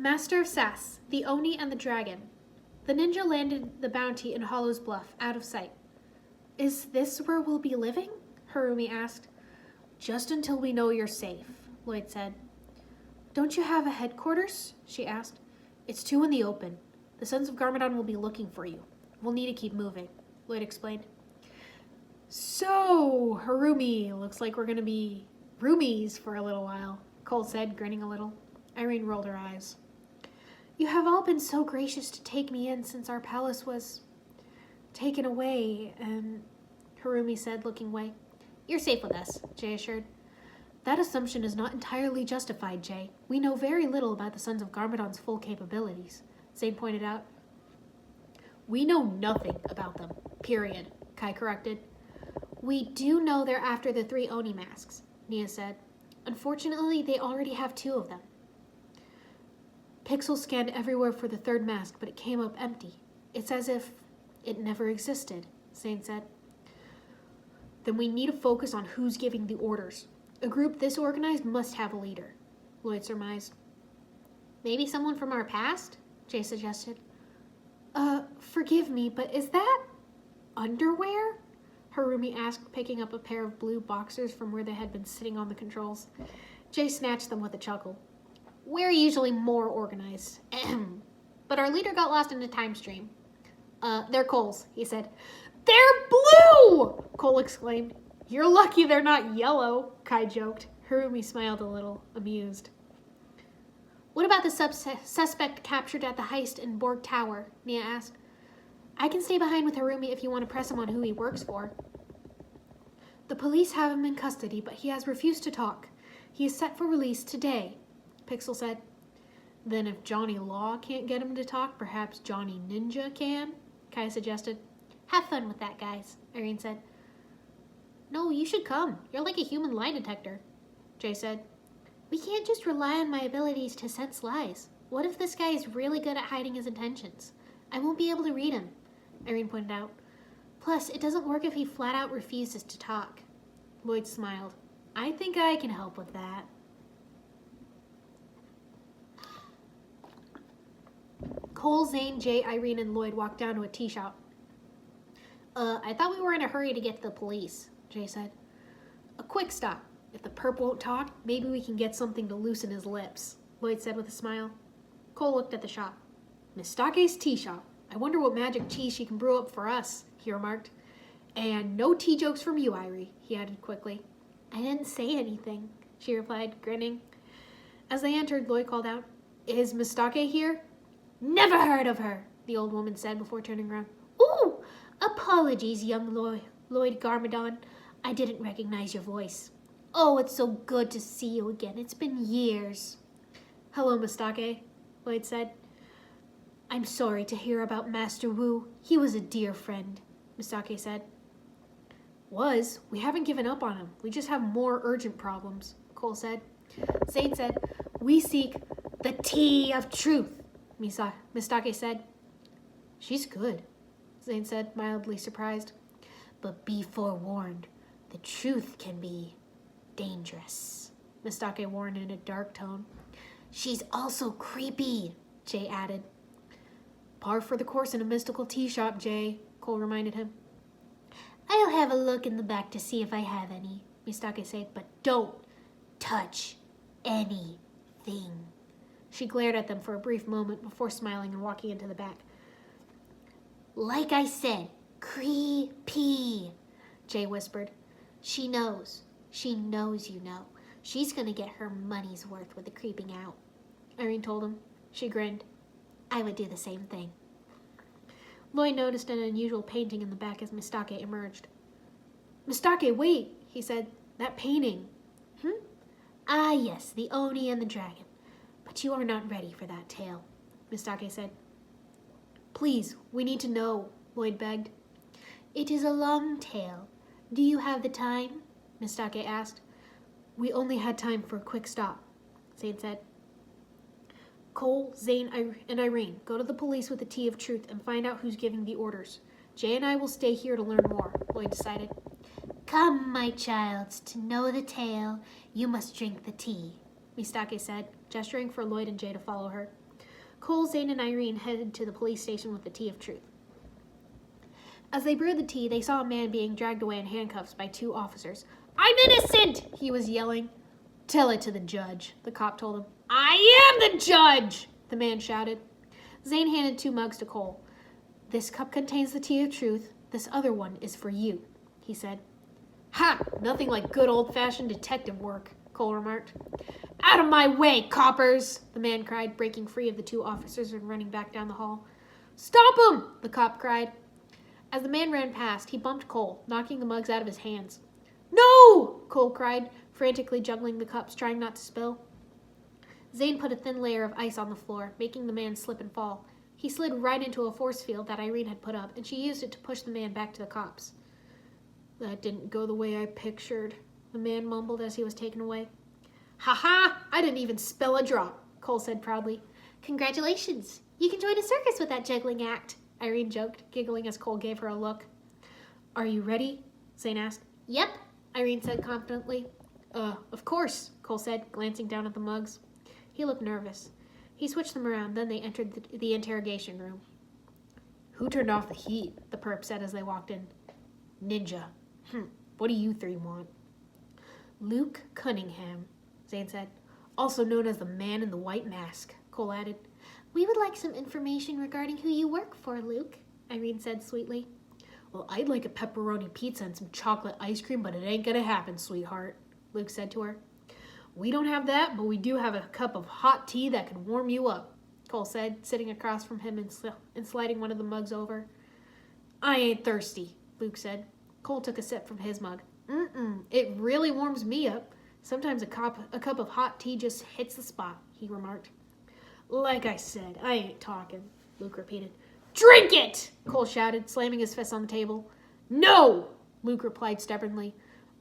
Master of Sass, the Oni and the Dragon. The ninja landed the bounty in Hollow's Bluff, out of sight. Is this where we'll be living? Harumi asked. Just until we know you're safe, Lloyd said. Don't you have a headquarters? She asked. It's too in the open. The Sons of Garmadon will be looking for you. We'll need to keep moving, Lloyd explained. So, Harumi, looks like we're going to be roomies for a little while, Cole said, grinning a little. Irene rolled her eyes. You have all been so gracious to take me in since our palace was taken away, and Harumi said, looking away. You're safe with us, Jay assured. That assumption is not entirely justified, Jay. We know very little about the Sons of Garmadon's full capabilities, Zane pointed out. We know nothing about them, period, Kai corrected. We do know they're after the 3 Oni masks, Nia said. Unfortunately, they already have 2 of them. Pixel scanned everywhere for the 3rd mask, but it came up empty. It's as if it never existed, Zane said. Then we need to focus on who's giving the orders. A group this organized must have a leader, Lloyd surmised. Maybe someone from our past? Jay suggested. Forgive me, but is that underwear? Harumi asked, picking up a pair of blue boxers from where they had been sitting on the controls. Jay snatched them with a chuckle. We're usually more organized. But our leader got lost in the time stream. They're Cole's, he said. They're blue! Cole exclaimed. You're lucky they're not yellow, Kai joked. Harumi smiled a little, amused. What about the suspect captured at the heist in Borg Tower? Nia asked. I can stay behind with Harumi if you want to press him on who he works for. The police have him in custody, but he has refused to talk. He is set for release today, Pixel said. Then if Johnny Law can't get him to talk, perhaps Johnny Ninja can, Kai suggested. Have fun with that, guys, Irene said. No, you should come. You're like a human lie detector, Jay said. We can't just rely on my abilities to sense lies. What if this guy is really good at hiding his intentions? I won't be able to read him, Irene pointed out. Plus, it doesn't work if he flat out refuses to talk. Lloyd smiled. I think I can help with that. Cole, Zane, Jay, Irene, and Lloyd walked down to a tea shop. I thought we were in a hurry to get to the police, Jay said. A quick stop. If the perp won't talk, maybe we can get something to loosen his lips, Lloyd said with a smile. Cole looked at the shop. Mistake's tea shop. I wonder what magic tea she can brew up for us, he remarked. And no tea jokes from you, Irie, he added quickly. I didn't say anything, she replied, grinning. As they entered, Lloyd called out, Is Mistake here? Never heard of her, the old woman said before turning around. Ooh, apologies, young Lloyd Garmadon. I didn't recognize your voice. Oh, it's so good to see you again. It's been years. Hello, Mistake, Lloyd said. I'm sorry to hear about Master Wu. He was a dear friend, Mistake said. Was? We haven't given up on him. We just have more urgent problems, Cole said. Zane said, We seek the tea of truth, Mistake said. She's good, Zane said, mildly surprised. But be forewarned, the truth can be dangerous, Mistake warned in a dark tone. She's also creepy, Jay added. Par for the course in a mystical tea shop, Jay, Cole reminded him. I'll have a look in the back to see if I have any, Mistake said, but don't touch anything. She glared at them for a brief moment before smiling and walking into the back. Like I said, creepy, Jay whispered. She knows. She knows you know. She's going to get her money's worth with the creeping out, Irene told him. She grinned. I would do the same thing. Lloyd noticed an unusual painting in the back as Mistake emerged. Mistake, wait, he said. That painting. Ah, yes, the Oni and the dragon. But you are not ready for that tale, Mistake said. Please, we need to know, Lloyd begged. It is a long tale. Do you have the time? Mistake asked. We only had time for a quick stop, Zane said. Cole, Zane, and Irene, go to the police with the tea of truth and find out who's giving the orders. Jay and I will stay here to learn more, Lloyd decided. Come, my child, to know the tale, you must drink the tea, Mistake said, gesturing for Lloyd and Jay to follow her. Cole, Zane, and Irene headed to the police station with the tea of truth. As they brewed the tea, they saw a man being dragged away in handcuffs by 2 officers. "I'm innocent!" he was yelling. "Tell it to the judge," the cop told him. "I am the judge!" the man shouted. Zane handed 2 mugs to Cole. "This cup contains the tea of truth. This other one is for you," he said. "Ha! Nothing like good old-fashioned detective work," Cole remarked. "Out of my way, coppers!" the man cried, breaking free of the 2 officers and running back down the hall. "Stop him!" the cop cried. As the man ran past, he bumped Cole, knocking the mugs out of his hands. "No!" Cole cried, frantically juggling the cups, trying not to spill. Zane put a thin layer of ice on the floor, making the man slip and fall. He slid right into a force field that Irene had put up, and she used it to push the man back to the cops. "That didn't go the way I pictured," the man mumbled as he was taken away. "Ha-ha! I didn't even spill a drop," Cole said proudly. "Congratulations! You can join a circus with that juggling act," Irene joked, giggling as Cole gave her a look. "Are you ready?" Zane asked. "Yep," Irene said confidently. Of course," Cole said, glancing down at the mugs. He looked nervous. He switched them around, then they entered the interrogation room. "Who turned off the heat?" the perp said as they walked in. "Ninja. What do you 3 want?" "Luke Cunningham," Zane said. "Also known as the man in the white mask," Cole added. "We would like some information regarding who you work for, Luke," Irene said sweetly. "Well, I'd like a pepperoni pizza and some chocolate ice cream, but it ain't gonna happen, sweetheart," Luke said to her. "We don't have that, but we do have a cup of hot tea that could warm you up," Cole said, sitting across from him and sliding one of the mugs over. "I ain't thirsty," Luke said. Cole took a sip from his mug. It really warms me up. Sometimes a cup of hot tea just hits the spot," he remarked. "Like I said, I ain't talking," Luke repeated. "Drink it!" Cole shouted, slamming his fist on the table. "No!" Luke replied stubbornly.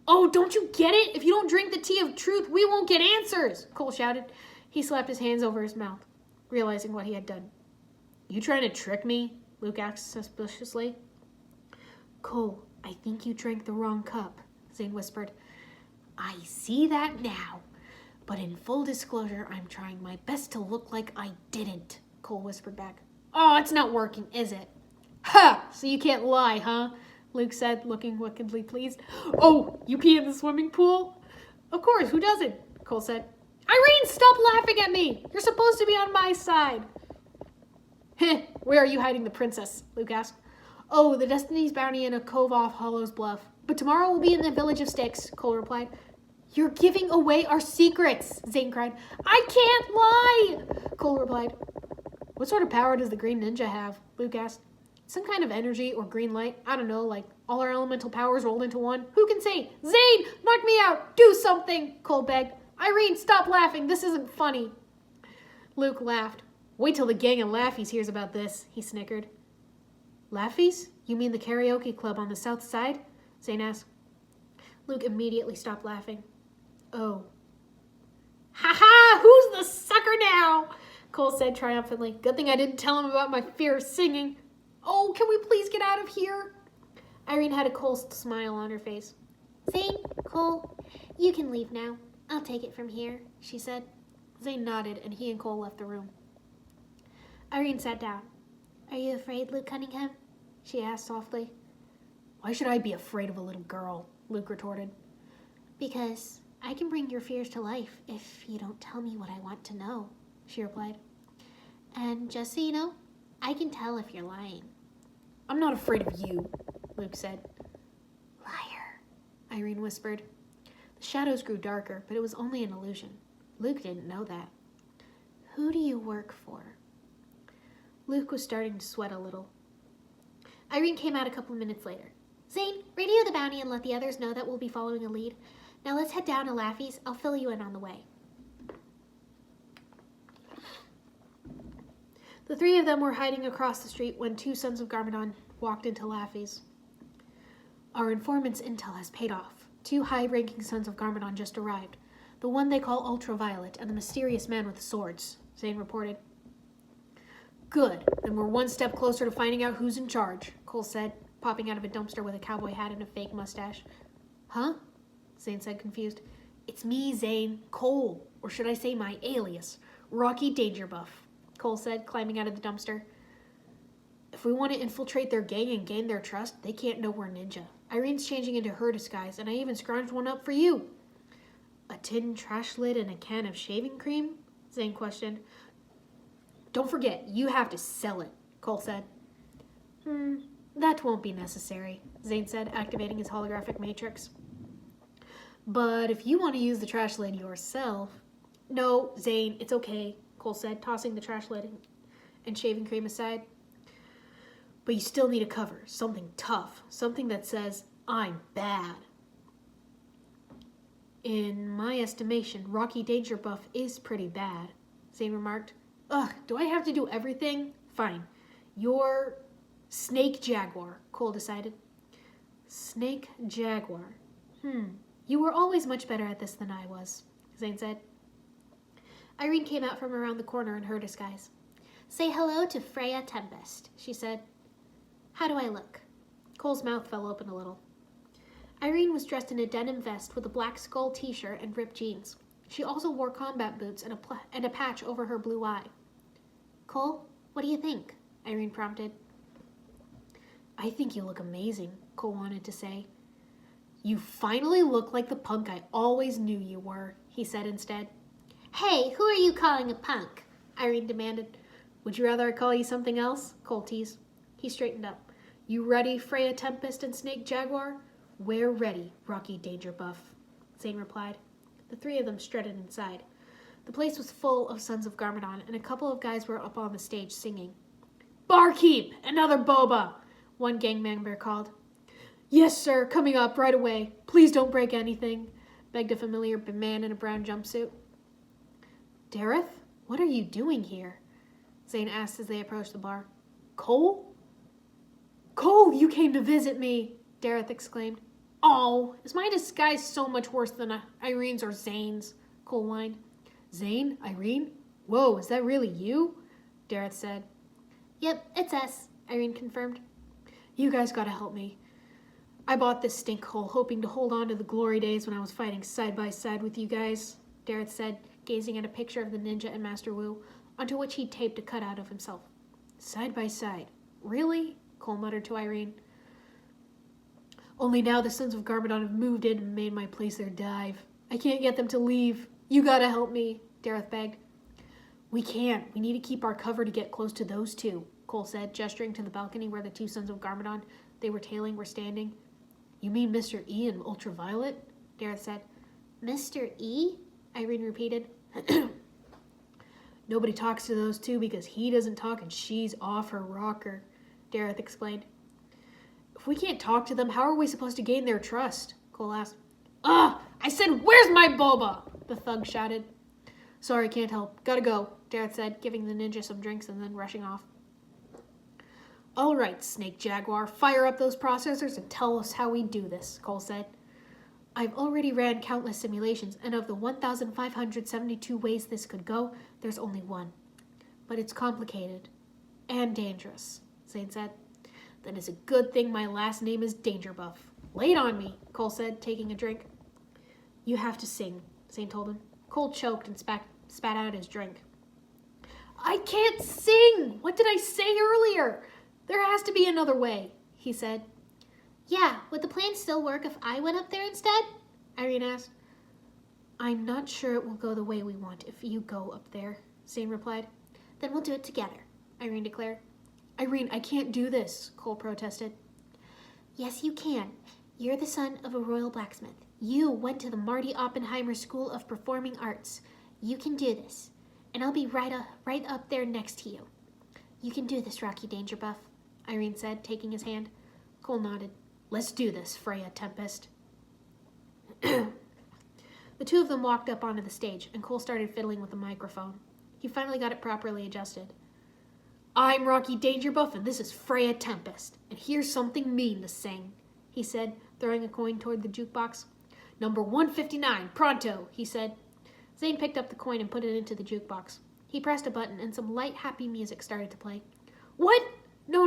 "Oh, don't you get it? If you don't drink the tea of truth, we won't get answers!" Cole shouted. He slapped his hands over his mouth, realizing what he had done. "You trying to trick me?" Luke asked suspiciously. "Cole, I think you drank the wrong cup," Zane whispered. "I see that now. But in full disclosure, I'm trying my best to look like I didn't," Cole whispered back. "Oh, it's not working, is it?" "Ha! So you can't lie, huh?" Luke said, looking wickedly pleased. "Oh, you pee in the swimming pool?" "Of course, who doesn't?" Cole said. "Irene, stop laughing at me! You're supposed to be on my side." "Heh, where are you hiding the princess?" Luke asked. "Oh, the Destiny's bounty in a cove off Hollow's Bluff. But tomorrow we'll be in the Village of Sticks," Cole replied. "You're giving away our secrets," Zane cried. "I can't lie," Cole replied. "What sort of power does the Green Ninja have?" Luke asked. "Some kind of energy or green light. I don't know, like all our elemental powers rolled into one. Who can say? Zane, knock me out. Do something," Cole begged. "Irene, stop laughing. This isn't funny." Luke laughed. "Wait till the gang of Laffeys hears about this," he snickered. "Laffeys? You mean the karaoke club on the south side?" Zane asked. Luke immediately stopped laughing. "Oh." "Ha-ha! Who's the sucker now?" Cole said triumphantly. "Good thing I didn't tell him about my fear of singing. Oh, can we please get out of here?" Irene had a cold smile on her face. "Zane, Cole, you can leave now. I'll take it from here," she said. Zane nodded, and he and Cole left the room. Irene sat down. "Are you afraid, Luke Cunningham?" she asked softly. "Why should I be afraid of a little girl?" Luke retorted. "Because I can bring your fears to life if you don't tell me what I want to know," she replied. "And just so you know, I can tell if you're lying." "I'm not afraid of you," Luke said. "Liar," Irene whispered. The shadows grew darker, but it was only an illusion. Luke didn't know that. "Who do you work for?" Luke was starting to sweat a little. Irene came out a couple of minutes later. "Zane, radio the bounty and let the others know that we'll be following a lead. Now let's head down to Laffey's. I'll fill you in on the way." The 3 of them were hiding across the street when 2 sons of Garmadon walked into Laffey's. "Our informant's intel has paid off. 2 high-ranking sons of Garmadon just arrived. The one they call Ultraviolet and the mysterious man with the swords," Zane reported. "Good. Then we're one step closer to finding out who's in charge," Cole said, popping out of a dumpster with a cowboy hat and a fake mustache. "Huh?" Zane said, confused. "It's me, Zane. Cole. Or should I say my alias, Rocky Dangerbuff," Cole said, climbing out of the dumpster. If we want to infiltrate their gang and gain their trust, they can't know we're ninja. Irene's changing into her disguise, and I even scrounged one up for you. A tin trash lid and a can of shaving cream? Zane questioned. Don't forget, you have to sell it, Cole said. That won't be necessary, Zane said, activating his holographic matrix. But if you want to use the trash lid yourself... No, Zane, it's okay, Cole said, tossing the trash lid and shaving cream aside. But you still need a cover, something tough, something that says, I'm bad. In my estimation, Rocky Danger Buff is pretty bad, Zane remarked. Ugh, do I have to do everything? Fine. You're Snake Jaguar, Cole decided. Snake Jaguar. You were always much better at this than I was, Zane said. Irene came out from around the corner in her disguise. Say hello to Freya Tempest, she said. How do I look? Cole's mouth fell open a little. Irene was dressed in a denim vest with a black skull t-shirt and ripped jeans. She also wore combat boots and a patch over her blue eye. Cole, what do you think? Irene prompted. I think you look amazing, Cole wanted to say. You finally look like the punk I always knew you were, he said instead. Hey, who are you calling a punk? Irene demanded. Would you rather I call you something else? Cole teased. He straightened up. You ready, Freya Tempest and Snake Jaguar? We're ready, Rocky Danger Buff, Zane replied. The three of them strutted inside. The place was full of Sons of Garmadon, and a couple of guys were up on the stage singing. Barkeep! Another boba! One gang member called. Yes, sir, coming up right away. Please don't break anything, begged a familiar man in a brown jumpsuit. Dareth, what are you doing here? Zane asked as they approached the bar. Cole? Cole, you came to visit me, Dareth exclaimed. Oh, is my disguise so much worse than Irene's or Zane's? Cole whined. Zane? Irene? Whoa, is that really you? Dareth said. Yep, it's us, Irene confirmed. You guys gotta help me. I bought this stink hole hoping to hold on to the glory days when I was fighting side by side with you guys, Dareth said, gazing at a picture of the ninja and Master Wu, onto which he taped a cutout of himself. Side by side. Really? Cole muttered to Irene. Only now the Sons of Garmadon have moved in and made my place their dive. I can't get them to leave. You gotta help me, Dareth begged. We can't. We need to keep our cover to get close to those two, Cole said, gesturing to the balcony where the two Sons of Garmadon they were tailing were standing. You mean Mr. E and Ultraviolet? Dareth said. Mr. E? Irene repeated. Nobody talks to those two because he doesn't talk and she's off her rocker, Dareth explained. If we can't talk to them, how are we supposed to gain their trust? Cole asked. I said, where's my boba? The thug shouted. Sorry, can't help. Gotta go, Dareth said, giving the ninja some drinks and then rushing off. All right, Snake Jaguar, fire up those processors and tell us how we do this, Cole said. I've already ran countless simulations, and of the 1,572 ways this could go, there's only one. But it's complicated and dangerous, Zane said. Then it's a good thing my last name is Danger Buff. Lay it on me, Cole said, taking a drink. You have to sing, Zane told him. Cole choked and spat out his drink. I can't sing! What did I say earlier? There has to be another way, he said. Yeah, would the plan still work if I went up there instead? Irene asked. I'm not sure it will go the way we want if you go up there, Zane replied. Then we'll do it together, Irene declared. Irene, I can't do this, Cole protested. Yes, you can. You're the son of a royal blacksmith. You went to the Marty Oppenheimer School of Performing Arts. You can do this. And I'll be right up there next to you. You can do this, Rocky Danger Buff, Irene said, taking his hand. Cole nodded. Let's do this, Freya Tempest. The two of them walked up onto the stage, and Cole started fiddling with the microphone. He finally got it properly adjusted. I'm Rocky Danger Buff, and this is Freya Tempest, and here's something mean to sing, he said, throwing a coin toward the jukebox. Number 159, pronto, he said. Zane picked up the coin and put it into the jukebox. He pressed a button, and some light, happy music started to play. What? No,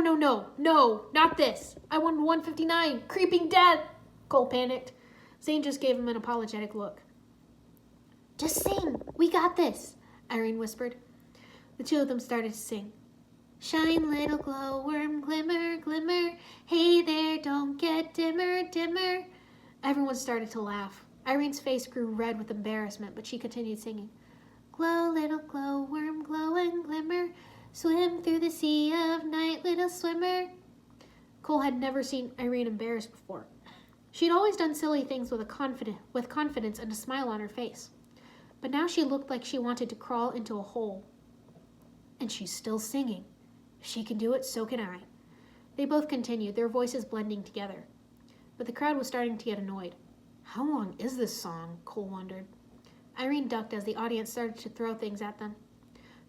not this. I won 159, creeping death, Cole panicked. Zane just gave him an apologetic look. Just sing, we got this, Irene whispered. The two of them started to sing. Shine, little glowworm, glimmer, glimmer. Hey there, don't get dimmer, dimmer. Everyone started to laugh. Irene's face grew red with embarrassment, but she continued singing. Glow, little glowworm, glow and glimmer. Swim through the sea of night, little swimmer. Cole had never seen Irene embarrassed before. She'd always done silly things with confidence and a smile on her face. But now she looked like she wanted to crawl into a hole. And she's still singing. If she can do it, so can I. They both continued, their voices blending together. But the crowd was starting to get annoyed. How long is this song? Cole wondered. Irene ducked as the audience started to throw things at them.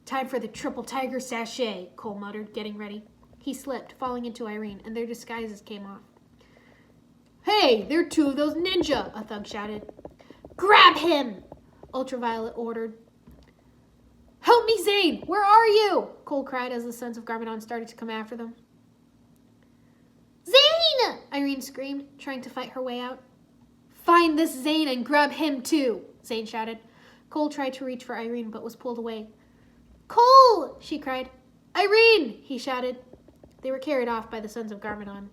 Time for the triple tiger sachet, Cole muttered, getting ready. He slipped, falling into Irene, and their disguises came off. Hey, they're two of those ninja, a thug shouted. Grab him, Ultraviolet ordered. Help me, Zane! Where are you? Cole cried as the Sons of Garmadon started to come after them. Zane! Irene screamed, trying to fight her way out. Find this Zane and grab him too, Zane shouted. Cole tried to reach for Irene, but was pulled away. Cole! She cried. Irene! He shouted. They were carried off by the Sons of Garmadon.